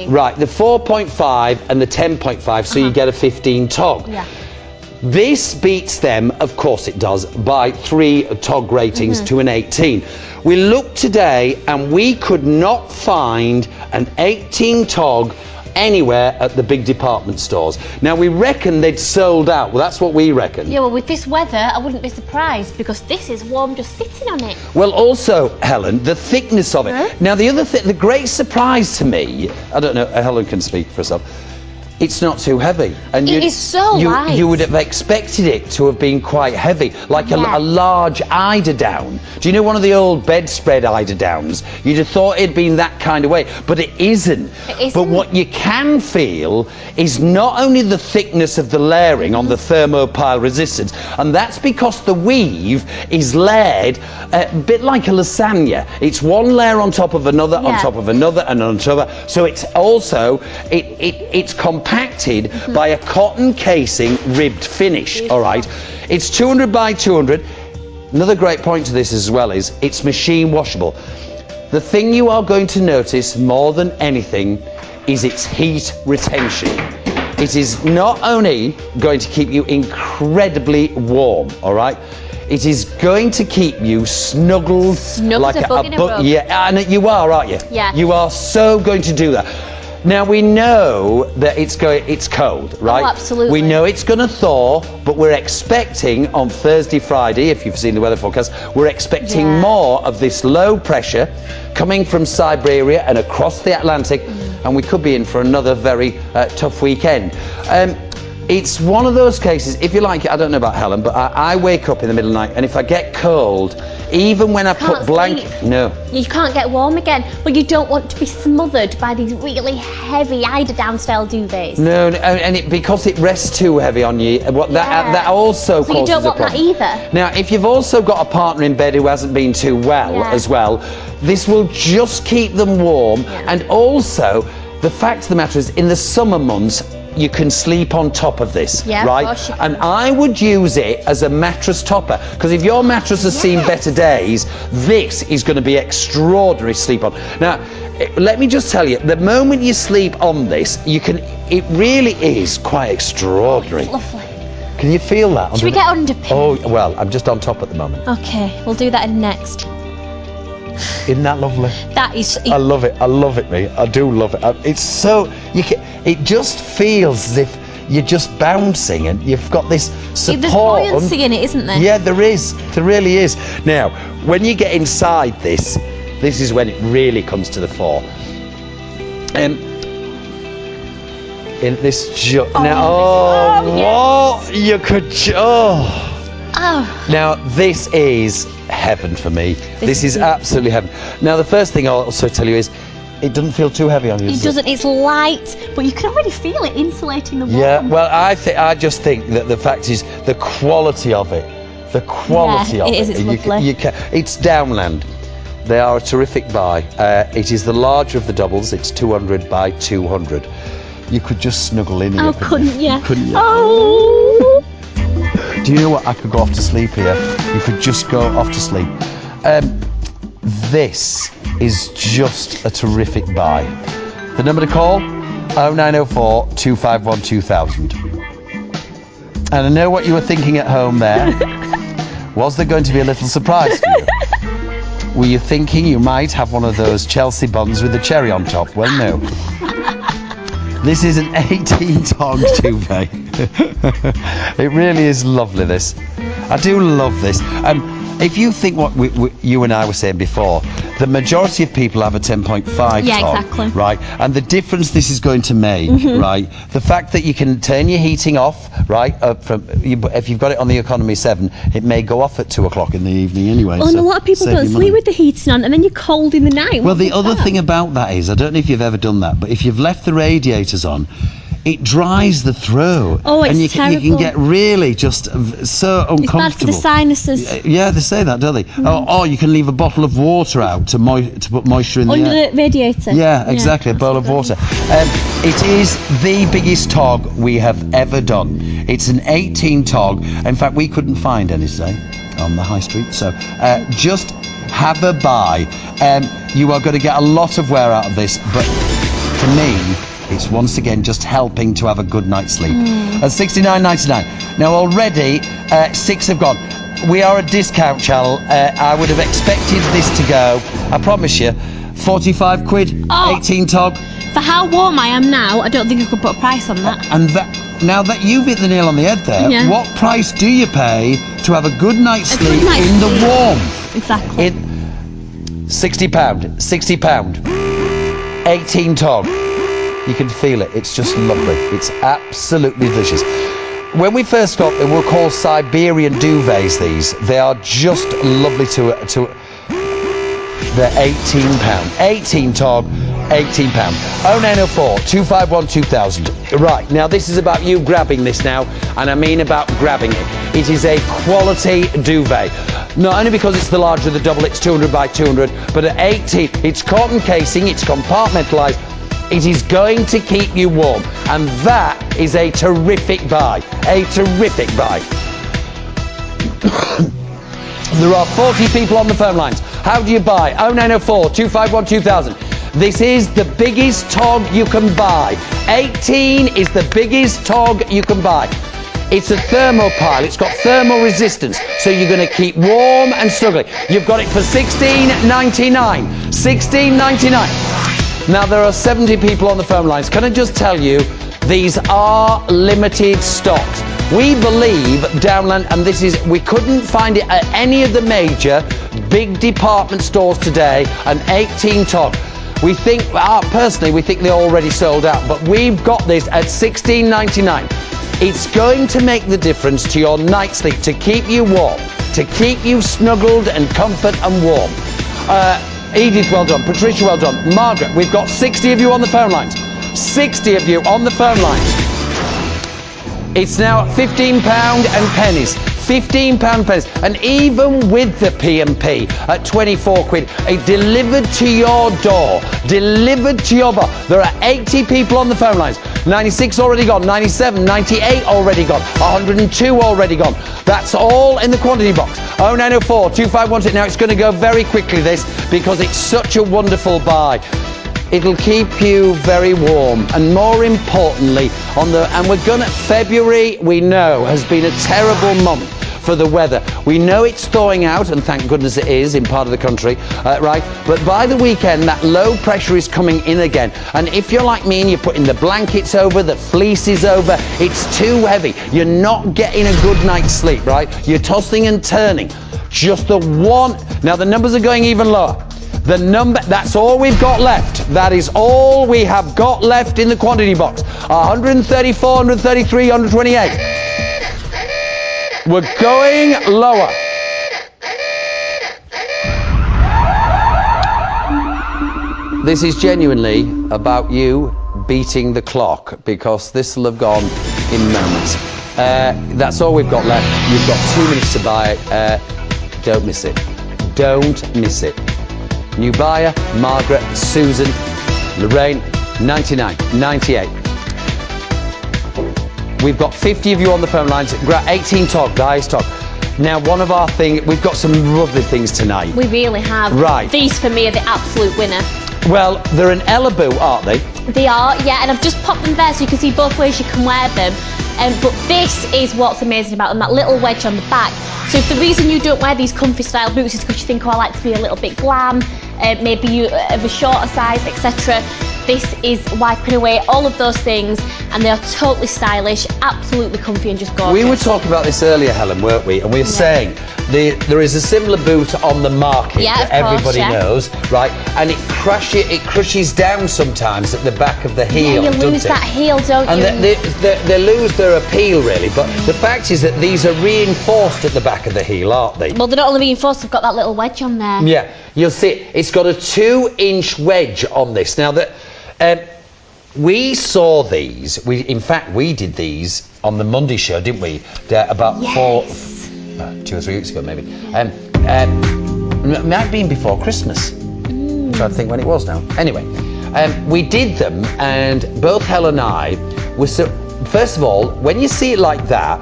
Right, the 4.5 and the 10.5, so you get a 15 tog. Yeah. This beats them, of course it does, by 3 tog ratings to an 18. We looked today and we could not find an 18 tog anywhere at the big department stores. Now we reckon they'd sold out. Well, that's what we reckon. Yeah, well, with this weather, I wouldn't be surprised because this is warm just sitting on it. Well, also, Helen, the thickness of it. Huh? Now, the other thing, the great surprise to me, I don't know, Helen can speak for herself, it's not too heavy. And It is so light. You would have expected it to have been quite heavy, like a large eiderdown. Do you know one of the old bedspread eiderdowns? You'd have thought it'd been that kind of way, but it isn't. It isn't. But what you can feel is not only the thickness of the layering on the thermopile resistance, and that's because the weave is layered a bit like a lasagna. It's one layer on top of another, on top of another, and on top of another. So it's also, it's compacted by a cotton casing ribbed finish. All right, it's 200 by 200. Another great point to this as well is it's machine washable. The thing you are going to notice more than anything is its heat retention. It is not only going to keep you incredibly warm, all right, it is going to keep you snuggled like a bug in a rug. Yeah, and you are, aren't you? Yeah. You are so going to do that. Now we know that it's cold, right? Oh, absolutely. We know it's going to thaw, but we're expecting on Thursday, Friday, if you've seen the weather forecast, we're expecting more of this low pressure coming from Siberia and across the Atlantic, and we could be in for another very tough weekend. It's one of those cases, if you like, I don't know about Helen, but I wake up in the middle of the night, and if I get cold, even when I put blanket... No. You can't get warm again, but you don't want to be smothered by these really heavy eiderdown style duvets. No, and because it rests too heavy on you, that also causes a problem. So you don't want that either. Now, if you've also got a partner in bed who hasn't been too well as well, this will just keep them warm. And also, the fact of the matter is, in the summer months, you can sleep on top of this, right? And I would use it as a mattress topper, because if your mattress has seen better days, this is going to be extraordinary to sleep on. Now, let me just tell you, the moment you sleep on this, it really is quite extraordinary. Lovely. Can you feel that? Should we get underpin? Oh, well, I'm just on top at the moment. Okay, we'll do that in next. Isn't that lovely? That is... I love it, me. I do love it. It's so... it just feels as if you're just bouncing and you've got this support. There's buoyancy in it, isn't there? Yeah, there is. There really is. Now, when you get inside this is when it really comes to the fore. In this... you could... Now, this is heaven for me. This is absolutely heaven. Now, the first thing I'll also tell you is it doesn't feel too heavy on you. It doesn't. It's light, but you can already feel it insulating the warmth. Yeah, well, I just think that the fact is the quality of it. The quality of it. It is. It's lovely. It's Downland. They are a terrific buy. It is the larger of the doubles. It's 200 by 200. You could just snuggle in here. Oh, couldn't you? Couldn't you? Oh! Do you know what? I could go off to sleep here. You could just go off to sleep. This is just a terrific buy. The number to call, 0904 251 2000. And I know what you were thinking at home there. Was there going to be a little surprise for you? Were you thinking you might have one of those Chelsea buns with the cherry on top? Well, no. This is an 18 tog duvet. It really is lovely, this. I do love this. If you think what you and I were saying before, the majority of people have a 10.5 tog, exactly. right? And the difference this is going to make, right? The fact that you can turn your heating off, right? If you've got it on the economy 7, it may go off at 2 o'clock in the evening anyway. Well, and a lot of people don't sleep with the heating on, and then you're cold in the night. Well, the other thing about that is, I don't know if you've ever done that, but if you've left the radiators on, it dries the throat. Oh, it's and terrible. You can get really just so uncomfortable. It's bad for the sinuses. Yeah, they say that, don't they? Or you can leave a bottle of water out to put moisture in under the air. the radiator. Yeah, exactly, a bowl of water. It is the biggest tog we have ever done. It's an 18 tog. In fact, we couldn't find any today on the high street. So just have a buy. You are going to get a lot of wear out of this, but for me, it's once again just helping to have a good night's sleep. At $69.99. Now already 6 have gone. We are a discount channel. I would have expected this to go, I promise you, 45 quid, 18 tog. For how warm I am now, I don't think I could put a price on that. And that, now that you've hit the nail on the head there, what price do you pay to have a good night's sleep in the warmth? Exactly. £60, 18 tog. You can feel it. It's just lovely. It's absolutely delicious. When we first got them, we were called Siberian duvets. These, they are just lovely to. They're £18. 18 tog, £18. 0904 251 2000. Right, now this is about you grabbing this now, and I mean about grabbing it. It is a quality duvet. Not only because it's the larger of the double, it's 200 by 200, but at 18, it's cotton casing, it's compartmentalised. It is going to keep you warm, and that is a terrific buy. A terrific buy. There are 40 people on the phone lines. How do you buy? 0904 251 2000. This is the biggest tog you can buy. 18 is the biggest tog you can buy. It's a thermopile. It's got thermal resistance, so you're going to keep warm and snuggly. You've got it for $16.99. $16.99. Now there are 70 people on the phone lines. Can I just tell you, these are limited stocks. We believe Downland, and we couldn't find it at any of the major big department stores today, an 18 tog. We think, personally, we think they're already sold out, but we've got this at $16.99. It's going to make the difference to your night's sleep, to keep you warm, to keep you snuggled and comfort and warm. Edith, well done. Patricia, well done. Margaret, we've got 60 of you on the phone lines. 60 of you on the phone lines. It's now £15 and pennies. £15 pennies. And even with the P&P at 24 quid, it delivered to your door. Delivered to your bar. There are 80 people on the phone lines. 96 already gone. 97, 98 already gone. 102 already gone. That's all in the quantity box. 0904 251. Now it's going to go very quickly, this, because it's such a wonderful buy. It'll keep you very warm, and more importantly, February, we know, has been a terrible month for the weather. We know it's thawing out, and thank goodness it is in part of the country, right? But by the weekend, that low pressure is coming in again. And if you're like me and you're putting the blankets over, the fleeces over, it's too heavy. You're not getting a good night's sleep, right? You're tossing and turning. Just the one. Now the numbers are going even lower. The number, that's all we've got left. That is all we have got left in the quantity box. 134, 133, 128. We're going lower. This is genuinely about you beating the clock, because this will have gone in moments. That's all we've got left. You've got 2 minutes to buy it. Don't miss it. Don't miss it. New buyer, Margaret, Susan, Lorraine, 99, 98. We've got 50 of you on the phone lines. 18 tog, guys, tog. Now, one of our we've got some lovely things tonight. We really have. Right. These, for me, are the absolute winner. Well, they're an Elaboo, aren't they? They are, yeah, and I've just popped them there so you can see both ways you can wear them. But this is what's amazing about them, that little wedge on the back. So if the reason you don't wear these comfy style boots is because you think, oh, I like to be a little bit glam, maybe you of a shorter size, etc., this is wiping away all of those things, and they are totally stylish, absolutely comfy and just gorgeous. We were talking about this earlier, Helen, weren't we? And we were saying there is a similar boot on the market that everybody knows, right? And it crushes down sometimes at the back of the heel, you lose that heel, don't you? And they lose their appeal, really. But the fact is that these are reinforced at the back of the heel, aren't they? Well, they're not only reinforced, they've got that little wedge on there. Yeah, you'll see it's got a 2-inch wedge on this. Now, we saw these. In fact, we did these on the Monday show, didn't we? About 2 or 3 weeks ago, maybe. It might have been before Christmas. I'm trying to think when it was now. Anyway, we did them, and both Helen and I were so. First of all, when you see it like that,